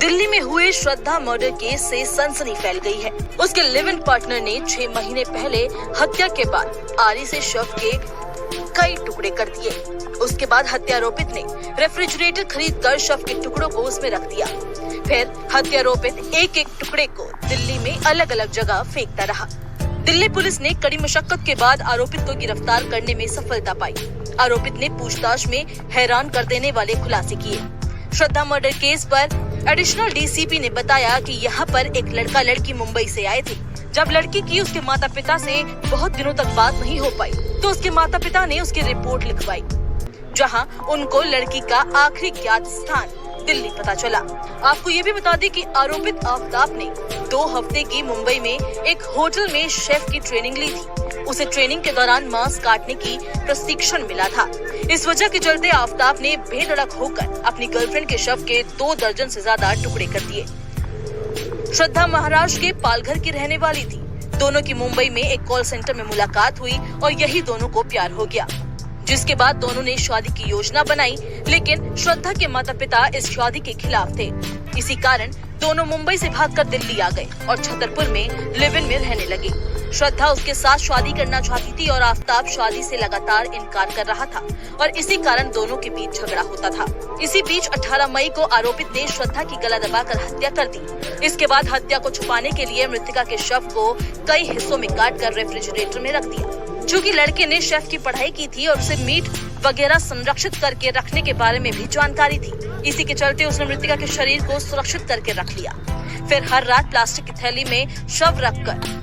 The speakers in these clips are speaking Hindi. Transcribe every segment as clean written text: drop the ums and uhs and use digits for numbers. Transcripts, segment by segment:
दिल्ली में हुए श्रद्धा मर्डर केस से सनसनी फैल गई है। उसके लिव इन पार्टनर ने 6 महीने पहले हत्या के बाद आरी से शव के कई टुकड़े कर दिए। उसके बाद हत्यारोपित ने रेफ्रिजरेटर खरीदकर शव के टुकड़ों को उसमें रख दिया। फिर हत्यारोपित एक एक टुकड़े को दिल्ली में अलग अलग जगह फेंकता रहा। दिल्ली पुलिस ने कड़ी मशक्कत के बाद आरोपित को गिरफ्तार करने में सफलता पाई। आरोपित ने पूछताछ में हैरान कर देने वाले खुलासे किए। श्रद्धा मर्डर केस पर एडिशनल डीसीपी ने बताया कि यहाँ पर एक लड़का लड़की मुंबई से आए थे। जब लड़की की उसके माता पिता से बहुत दिनों तक बात नहीं हो पाई तो उसके माता पिता ने उसकी रिपोर्ट लिखवाई, जहाँ उनको लड़की का आखिरी ज्ञात स्थान दिल्ली पता चला। आपको ये भी बता दें कि आरोपित आफ्ताब ने 2 हफ्ते की मुंबई में एक होटल में शेफ की ट्रेनिंग ली थी। उसे ट्रेनिंग के दौरान मांस काटने की प्रशिक्षण मिला था। इस वजह के चलते आफ्ताब ने बेधड़क होकर अपनी गर्लफ्रेंड के शव के 2 दर्जन से ज्यादा टुकड़े कर दिए। श्रद्धा महाराष्ट्र के पालघर की रहने वाली थी। दोनों की मुंबई में एक कॉल सेंटर में मुलाकात हुई और यही दोनों को प्यार हो गया, जिसके बाद दोनों ने शादी की योजना बनाई। लेकिन श्रद्धा के माता पिता इस शादी के खिलाफ थे। इसी कारण दोनों मुंबई से भागकर दिल्ली आ गए और छतरपुर में लिव इन में रहने लगे। श्रद्धा उसके साथ शादी करना चाहती थी और आफ्ताब शादी से लगातार इनकार कर रहा था और इसी कारण दोनों के बीच झगड़ा होता था। इसी बीच 18 मई को आरोपित ने श्रद्धा की गला दबाकर हत्या कर दी। इसके बाद हत्या को छुपाने के लिए मृतका के शव को कई हिस्सों में काटकर रेफ्रिजरेटर में रख दिया। चूँकि लड़के ने शेफ की पढ़ाई की थी और उसे मीट वगैरह संरक्षित करके रखने के बारे में भी जानकारी थी, इसी के चलते उसने मृतका के शरीर को सुरक्षित करके रख लिया। फिर हर रात प्लास्टिक की थैली में शव रखकर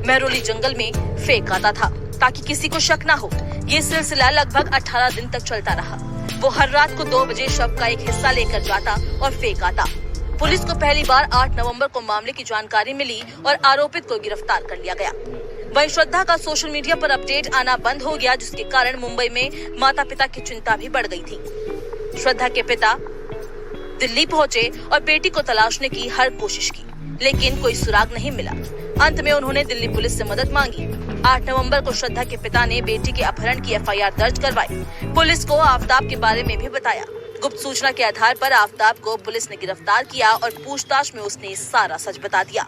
महरौली जंगल में फेंक आता था ताकि किसी को शक न हो। ये सिलसिला लगभग 18 दिन तक चलता रहा। वो हर रात को 2 बजे शव का एक हिस्सा लेकर जाता और फेंक आता। पुलिस को पहली बार 8 नवंबर को मामले की जानकारी मिली और आरोपित को गिरफ्तार कर लिया गया। वहीं श्रद्धा का सोशल मीडिया पर अपडेट आना बंद हो गया, जिसके कारण मुंबई में माता पिता की चिंता भी बढ़ गई थी। श्रद्धा के पिता दिल्ली पहुंचे और बेटी को तलाशने की हर कोशिश की, लेकिन कोई सुराग नहीं मिला। अंत में उन्होंने दिल्ली पुलिस से मदद मांगी। 8 नवंबर को श्रद्धा के पिता ने बेटी के अपहरण की FIR दर्ज करवाई। पुलिस को आफ्ताब के बारे में भी बताया। गुप्त सूचना के आधार पर आफ्ताब को पुलिस ने गिरफ्तार किया और पूछताछ में उसने सारा सच बता दिया।